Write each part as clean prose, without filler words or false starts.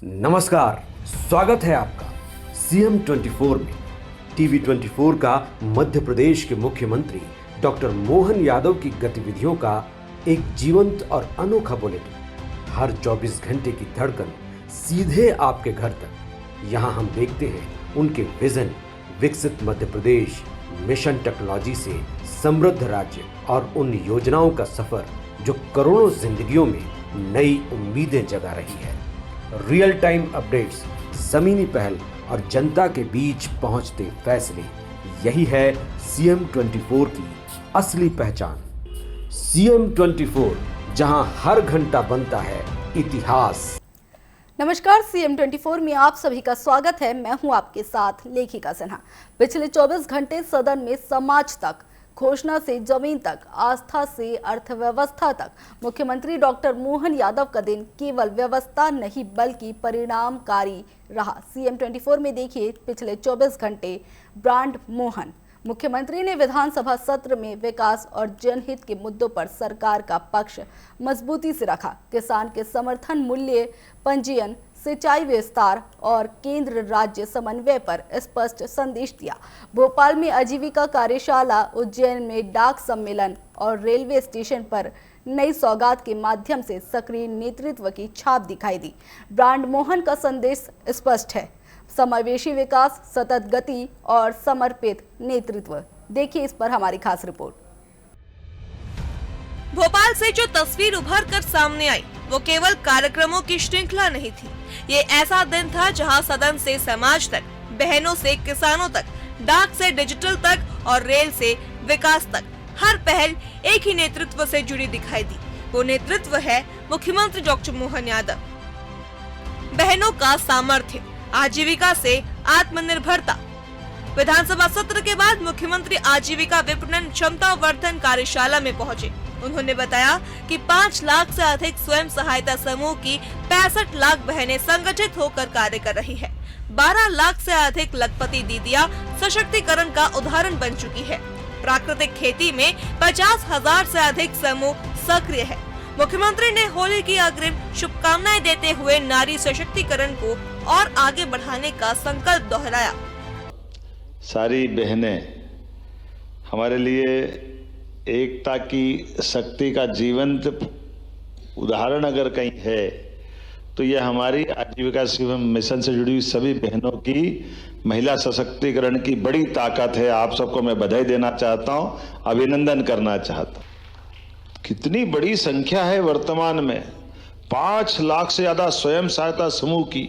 नमस्कार, स्वागत है आपका सीएम 24 में। टीवी 24 का मध्य प्रदेश के मुख्यमंत्री डॉक्टर मोहन यादव की गतिविधियों का एक जीवंत और अनोखा बुलेटिन। हर 24 घंटे की धड़कन सीधे आपके घर तक। यहाँ हम देखते हैं उनके विजन, विकसित मध्य प्रदेश, मिशन टेक्नोलॉजी से समृद्ध राज्य और उन योजनाओं का सफर जो करोड़ों जिंदगियों में नई उम्मीदें जगा रही है। रियल टाइम अपडेट्स, जमीनी पहल और जनता के बीच पहुंचते फैसले, यही है सीएम 24 की असली पहचान। सीएम 24, जहां हर घंटा बनता है इतिहास। नमस्कार, सीएम 24 में आप सभी का स्वागत है। मैं हूं आपके साथ लेखिका सिन्हा। पिछले 24 घंटे सदन में समाज तक, घोषणा से जमीन तक, आस्था से अर्थव्यवस्था तक, मुख्यमंत्री डॉक्टर मोहन यादव का दिन केवल व्यवस्था नहीं बल्कि परिणामकारी रहा। सीएम 24 में देखिए पिछले 24 घंटे ब्रांड मोहन। मुख्यमंत्री ने विधानसभा सत्र में विकास और जनहित के मुद्दों पर सरकार का पक्ष मजबूती से रखा। किसान के समर्थन मूल्य पंजीयन, सिंचाई विस्तार और केंद्र राज्य समन्वय पर स्पष्ट संदेश दिया। भोपाल में आजीविका कार्यशाला, उज्जैन में डाक सम्मेलन और रेलवे स्टेशन पर नई सौगात के माध्यम से सक्रिय नेतृत्व की छाप दिखाई दी। ब्रांड मोहन का संदेश स्पष्ट है, समावेशी विकास, सतत गति और समर्पित नेतृत्व। देखिए इस पर हमारी खास रिपोर्ट। भोपाल से जो तस्वीर उभर कर सामने आई वो केवल कार्यक्रमों की श्रृंखला नहीं थी। ये ऐसा दिन था जहां सदन से समाज तक, बहनों से किसानों तक, डाक से डिजिटल तक और रेल से विकास तक हर पहल एक ही नेतृत्व से जुड़ी दिखाई दी। वो नेतृत्व है मुख्यमंत्री डॉक्टर मोहन यादव। बहनों का सामर्थ्य, आजीविका से आत्मनिर्भरता। विधानसभा सत्र के बाद मुख्यमंत्री आजीविका विपणन क्षमता वर्धन कार्यशाला में पहुंचे। उन्होंने बताया कि 5 लाख से अधिक स्वयं सहायता समूह की 65 लाख बहनें संगठित होकर कार्य कर रही है। 12 लाख से अधिक लखपति दीदियां सशक्तिकरण का उदाहरण बन चुकी है। प्राकृतिक खेती में 50,000 से अधिक समूह सक्रिय है। मुख्यमंत्री ने होली की अग्रिम शुभकामनाएं देते हुए नारी सशक्तिकरण को और आगे बढ़ाने का संकल्प दोहराया। सारी बहनें हमारे लिए एकता की शक्ति का जीवंत उदाहरण अगर कहीं है तो यह हमारी आजीविका मिशन से जुड़ी हुई सभी बहनों की महिला सशक्तिकरण की बड़ी ताकत है। आप सबको मैं बधाई देना चाहता हूं, अभिनंदन करना चाहता हूं। कितनी बड़ी संख्या है वर्तमान में, 5 लाख से ज्यादा स्वयं सहायता समूह की,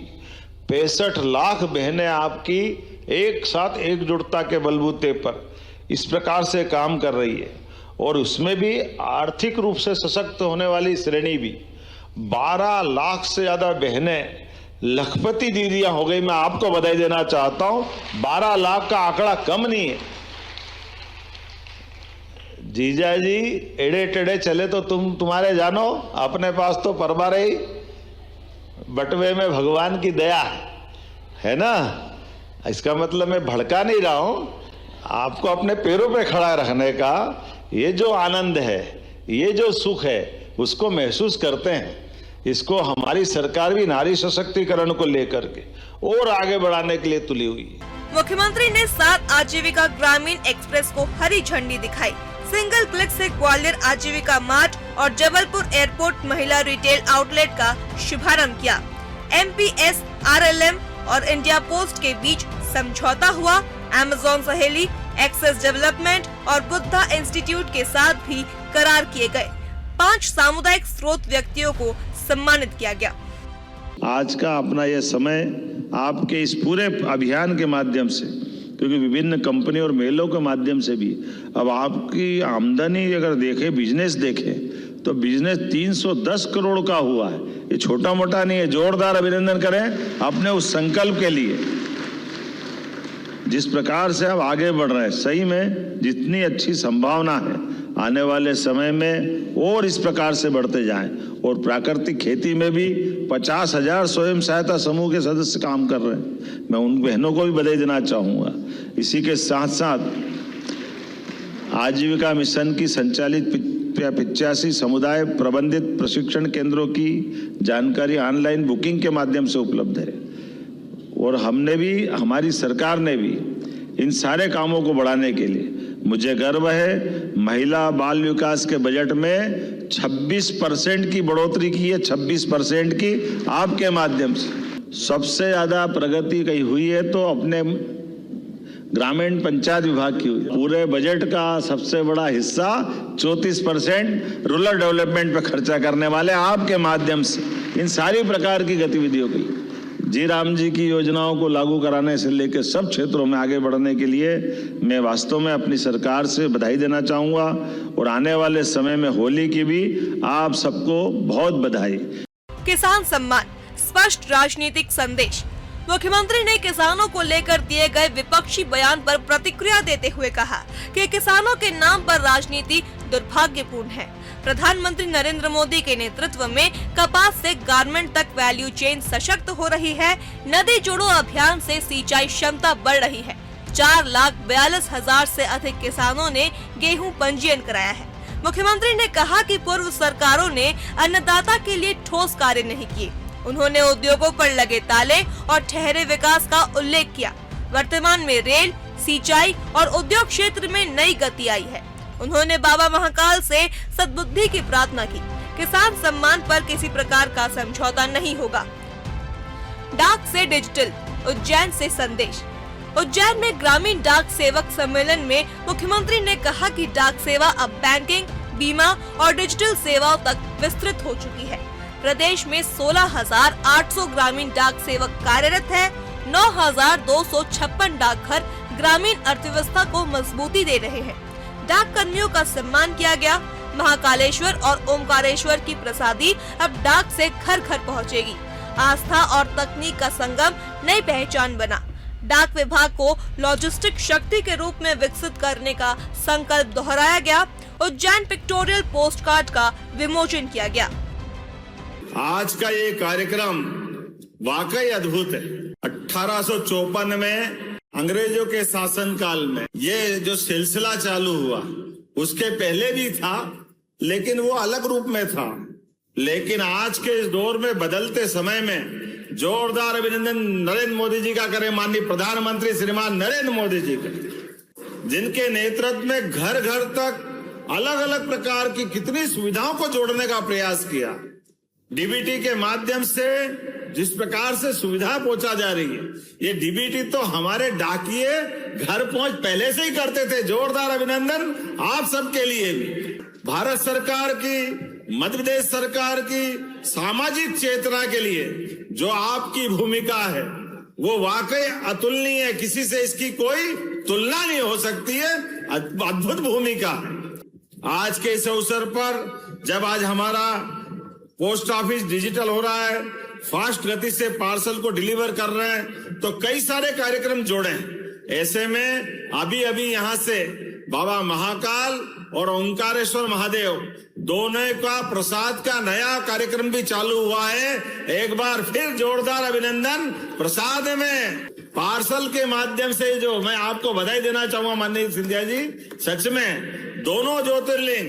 65 लाख बहनें आपकी एक साथ एकजुटता के बलबूते पर इस प्रकार से काम कर रही है और उसमें भी आर्थिक रूप से सशक्त होने वाली श्रेणी भी 12 लाख से ज्यादा बहनें लखपति दीदियां हो गई। मैं आपको बधाई देना चाहता हूं, 12 लाख का आंकड़ा कम नहीं है। जीजा जी एड़े टेढ़े चले तो तुम्हारे जानो, अपने पास तो परबार ही, बटवे में भगवान की दया है ना। इसका मतलब मैं भड़का नहीं रहा हूं, आपको अपने पैरों पे खड़ा रखने का ये जो आनंद है, ये जो सुख है, उसको महसूस करते हैं। इसको हमारी सरकार भी नारी सशक्तिकरण को लेकर के और आगे बढ़ाने के लिए तुली हुई है। मुख्यमंत्री ने 7 आजीविका ग्रामीण एक्सप्रेस को हरी झंडी दिखाई। सिंगल क्लिक से ग्वालियर आजीविका मार्ट और जबलपुर एयरपोर्ट महिला रिटेल आउटलेट का शुभारंभ किया। MPS, RLM और इंडिया पोस्ट के बीच समझौता हुआ। अमेज़न सहेली, एक्सेस डेवलपमेंट और बुद्धा इंस्टीट्यूट के साथ भी करार किए गए। 5 सामुदायिक स्रोत व्यक्तियों को सम्मानित किया गया। आज का अपना यह समय आपके इस पूरे अभियान के माध्यम से, क्योंकि विभिन्न कंपनी और मेलों के माध्यम से भी अब आपकी आमदनी अगर देखें, बिजनेस देखें तो बिजनेस 310 करोड़ का हुआ है। ये छोटा मोटा नहीं है। जोरदार अभिनंदन करें अपने उस संकल्प के लिए। जिस प्रकार से आप आगे बढ़ रहे हैं, सही में जितनी अच्छी संभावना है आने वाले समय में और इस प्रकार से बढ़ते जाएं। और प्राकृतिक खेती में भी 50,000 स्वयं सहायता समूह के सदस्य काम कर रहे हैं। मैं उन बहनों को भी बधाई देना चाहूँगा। इसी के साथ साथ आजीविका मिशन की संचालित 85 समुदाय प्रबंधित प्रशिक्षण केंद्रों की जानकारी ऑनलाइन बुकिंग के माध्यम से उपलब्ध है। और हमने भी, हमारी सरकार ने भी इन सारे कामों को बढ़ाने के लिए, मुझे गर्व है, महिला बाल विकास के बजट में 26% की बढ़ोतरी की है, 26% की आपके माध्यम से। सबसे ज्यादा प्रगति कहीं हुई है तो अपने ग्रामीण पंचायत विभाग की हुई। पूरे बजट का सबसे बड़ा हिस्सा 34% रूरल डेवलपमेंट पे खर्चा करने वाले आपके माध्यम से इन सारी प्रकार की गतिविधियों की, जी राम जी की योजनाओं को लागू कराने से लेकर सब क्षेत्रों में आगे बढ़ने के लिए मैं वास्तव में अपनी सरकार से बधाई देना चाहूंगा। और आने वाले समय में होली की भी आप सबको बहुत बधाई। किसान सम्मान, स्पष्ट राजनीतिक संदेश। मुख्यमंत्री ने किसानों को लेकर दिए गए विपक्षी बयान पर प्रतिक्रिया देते हुए कहा कि किसानों के नाम पर राजनीति दुर्भाग्यपूर्ण है। प्रधानमंत्री नरेंद्र मोदी के नेतृत्व में कपास से गारमेंट तक वैल्यू चेन सशक्त हो रही है। नदी जोड़ो अभियान से सिंचाई क्षमता बढ़ रही है। 4,42,000 से अधिक किसानों ने गेहूं पंजीयन कराया है। मुख्यमंत्री ने कहा कि पूर्व सरकारों ने अन्नदाता के लिए ठोस कार्य नहीं किए। उन्होंने उद्योगों पर लगे ताले और ठहरे विकास का उल्लेख किया। वर्तमान में रेल, सिंचाई और उद्योग क्षेत्र में नई गति आई है। उन्होंने बाबा महाकाल से सद्बुद्धि की प्रार्थना की। किसान सम्मान पर किसी प्रकार का समझौता नहीं होगा। डाक से डिजिटल, उज्जैन से संदेश। उज्जैन में ग्रामीण डाक सेवक सम्मेलन में मुख्यमंत्री ने कहा कि डाक सेवा अब बैंकिंग, बीमा और डिजिटल सेवाओं तक विस्तृत हो चुकी है। प्रदेश में 16,800 ग्रामीण डाक सेवक कार्यरत है। 9,256 डाकघर ग्रामीण अर्थव्यवस्था को मजबूती दे रहे हैं। डाक कर्मियों का सम्मान किया गया। महाकालेश्वर और ओमकारेश्वर की प्रसादी अब डाक से घर घर पहुंचेगी। आस्था और तकनीक का संगम नई पहचान बना। डाक विभाग को लॉजिस्टिक शक्ति के रूप में विकसित करने का संकल्प दोहराया गया। उज्जैन पिक्टोरियल पोस्ट कार्ड का विमोचन किया गया। आज का ये कार्यक्रम वाकई अद्भुत है। 1854 में अंग्रेजों के शासनकाल में ये जो सिलसिला चालू हुआ, उसके पहले भी था, लेकिन वो अलग रूप में था। लेकिन आज के इस दौर में, बदलते समय में जोरदार अभिनंदन नरेंद्र मोदी जी का करें, माननीय प्रधानमंत्री श्रीमान नरेंद्र मोदी जी का, जिनके नेतृत्व में घर घर तक अलग अलग प्रकार की कितनी सुविधाओं को जोड़ने का प्रयास किया। डीबीटी के माध्यम से जिस प्रकार से सुविधा पहुंचा जा रही है, ये डीबीटी तो हमारे डाकिये घर पहुंच पहले से ही करते थे। जोरदार अभिनंदन आप सबके लिए भी। भारत सरकार की, मध्य प्रदेश सरकार की सामाजिक चेतना के लिए जो आपकी भूमिका है, वो वाकई अतुलनीय है। किसी से इसकी कोई तुलना नहीं हो सकती है। अद्भुत भूमिका है। आज के इस अवसर पर जब आज हमारा पोस्ट ऑफिस डिजिटल हो रहा है, फास्ट गति से पार्सल को डिलीवर कर रहे हैं, तो कई सारे कार्यक्रम जोड़े हैं। ऐसे में अभी अभी यहाँ से बाबा महाकाल और ओंकारेश्वर महादेव दोनों का प्रसाद का नया कार्यक्रम भी चालू हुआ है। एक बार फिर जोरदार अभिनंदन। प्रसाद में पार्सल के माध्यम से जो मैं आपको बधाई देना चाहूंगा माननीय सिंधिया जी, सच में दोनों ज्योतिर्लिंग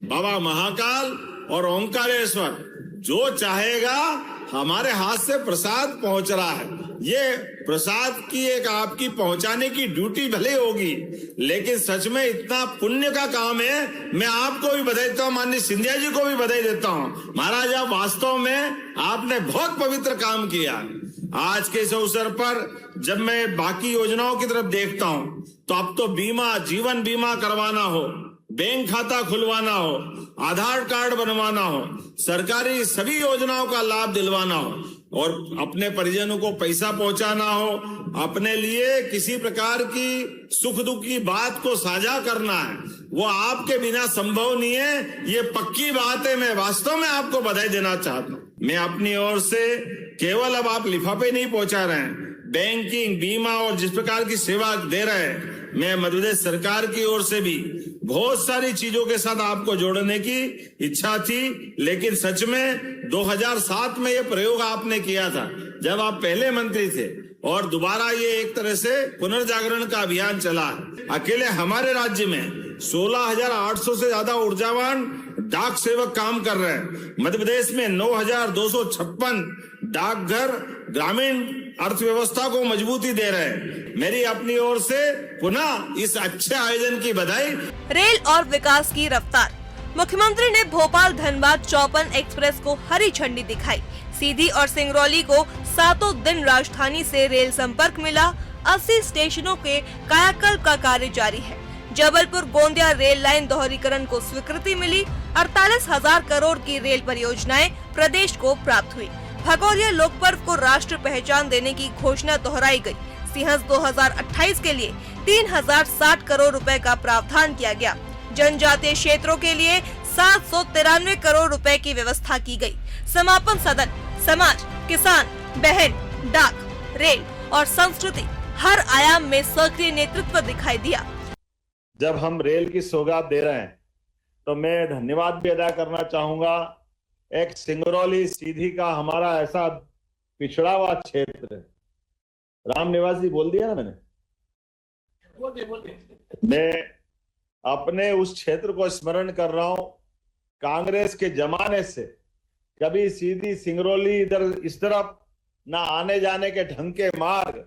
बाबा महाकाल और ओंकारेश्वर जो चाहेगा हमारे हाथ से प्रसाद पहुंच रहा है। ये प्रसाद की एक आपकी पहुंचाने की ड्यूटी भले होगी, लेकिन सच में इतना पुण्य का काम है। मैं आपको भी बधाई देता हूँ, माननीय सिंधिया जी को भी बधाई देता हूँ। महाराज, आप वास्तव में आपने बहुत पवित्र काम किया। आज के इस अवसर पर जब मैं बाकी योजनाओं की तरफ देखता हूँ, तो अब तो बीमा, जीवन बीमा करवाना हो, बैंक खाता खुलवाना हो, आधार कार्ड बनवाना हो, सरकारी सभी योजनाओं का लाभ दिलवाना हो, और अपने परिजनों को पैसा पहुंचाना हो, अपने लिए किसी प्रकार की सुख दुख की बात को साझा करना है, वो आपके बिना संभव नहीं है। ये पक्की बात है। मैं वास्तव में आपको बधाई देना चाहता हूँ। मैं अपनी ओर से केवल अब आप लिफाफे नहीं पहुंचा रहे हैं, बैंकिंग, बीमा और जिस प्रकार की सेवा दे रहे हैं, मैं मध्य प्रदेश सरकार की ओर से भी बहुत सारी चीजों के साथ आपको जोड़ने की इच्छा थी। लेकिन सच में 2007 में ये प्रयोग आपने किया था, जब आप पहले मंत्री थे, और दोबारा ये एक तरह से पुनर्जागरण का अभियान चला। अकेले हमारे राज्य में 16,800 से ज्यादा ऊर्जावान डाक सेवक काम कर रहे हैं। मध्य प्रदेश में 9,256 डाकघर ग्रामीण अर्थव्यवस्था को मजबूती दे रहे हैं। मेरी अपनी ओर से पुनः इस अच्छे आयोजन की बधाई। रेल और विकास की रफ्तार। मुख्यमंत्री ने भोपाल धनबाद 54 एक्सप्रेस को हरी झंडी दिखाई। सीधी और सिंगरौली को 7 दिन राजधानी से रेल संपर्क मिला। 80 स्टेशनों के कायाकल्प का कार्य जारी है। जबलपुर गोंदिया रेल लाइन दोहरीकरण को स्वीकृति मिली। 48,000 करोड़ की रेल परियोजनाएं प्रदेश को प्राप्त हुई। भगोरिया लोक पर्व को राष्ट्र पहचान देने की घोषणा दोहराई गई। सिंहस्थ 2028 के लिए 3,060 करोड़ रुपए का प्रावधान किया गया। जनजातीय क्षेत्रों के लिए 793 करोड़ रुपए की व्यवस्था की गई। समापन सदन समाज, किसान, बहन, डाक, रेल और संस्कृति हर आयाम में सक्रिय नेतृत्व दिखाई दिया। जब हम रेल की सौगात दे रहे हैं तो मैं धन्यवाद भी अदा करना चाहूंगा। एक सिंगरौली सीधी का हमारा ऐसा पिछड़ा हुआ क्षेत्र है। राम निवास जी बोल दिया ना मैंने? मैं अपने उस क्षेत्र को स्मरण कर रहा हूं। कांग्रेस के जमाने से कभी सीधी सिंगरौली इधर इस तरफ ना आने जाने के ढंग के मार्ग,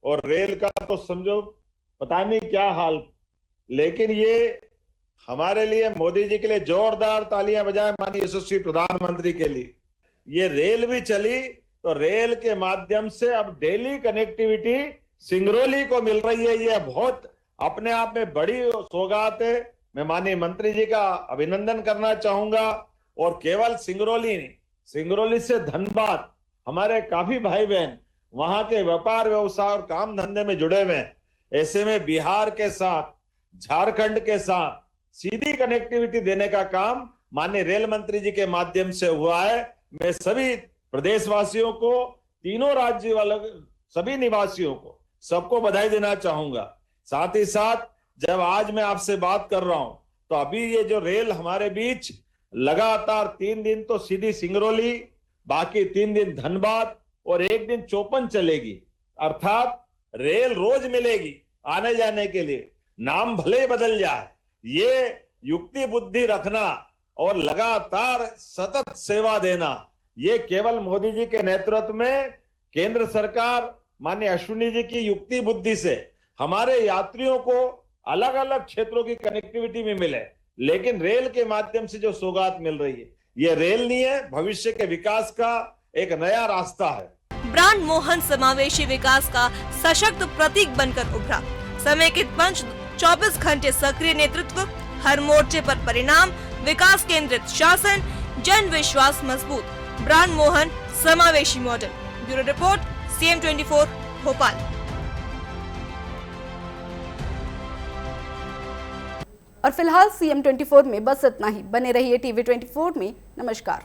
और रेल का तो समझो पता नहीं क्या हाल। लेकिन ये हमारे लिए, मोदी जी के लिए जोरदार तालियां बजाएं माननीय यशस्वी प्रधानमंत्री के लिए। ये रेल भी चली तो रेल के माध्यम से अब डेली कनेक्टिविटी सिंगरौली को मिल रही है। ये बहुत अपने आप में बड़ी सौगात है। मैं माननीय मंत्री जी का अभिनंदन करना चाहूंगा। और केवल सिंगरौली नहीं, सिंगरौली से धनबाद हमारे काफी भाई बहन वहां के व्यापार व्यवसाय और काम धंधे में जुड़े हुए हैं। ऐसे में बिहार के साथ, झारखंड के साथ सीधी कनेक्टिविटी देने का काम माननीय रेल मंत्री जी के माध्यम से हुआ है। मैं सभी प्रदेशवासियों को, तीनों राज्य वालों, सभी निवासियों को, सबको बधाई देना चाहूंगा। साथ ही साथ जब आज मैं आपसे बात कर रहा हूं तो अभी ये जो रेल हमारे बीच लगातार 3 दिन तो सीधी सिंगरौली, बाकी 3 दिन धनबाद और 1 दिन 54 चलेगी। अर्थात रेल रोज मिलेगी आने जाने के लिए। नाम भले बदल जाए, ये युक्ति बुद्धि रखना और लगातार सतत सेवा देना, ये केवल मोदी जी के नेतृत्व में केंद्र सरकार माननीय अश्विनी जी की युक्ति बुद्धि से हमारे यात्रियों को अलग अलग क्षेत्रों की कनेक्टिविटी में मिले। लेकिन रेल के माध्यम से जो सौगात मिल रही है, ये रेल नहीं है, भविष्य के विकास का एक नया रास्ता है। ब्रांड मोहन समावेशी विकास का सशक्त प्रतीक बनकर उभरा। समेकित मंच, 24 घंटे सक्रिय नेतृत्व, हर मोर्चे पर परिणाम, विकास केंद्रित शासन, जन विश्वास मजबूत। ब्रांड मोहन समावेशी model. Bureau report, CM 24 Bhopal. और फिलहाल CM 24 में बस इतना ही। बने रहिए TV 24 में। नमस्कार।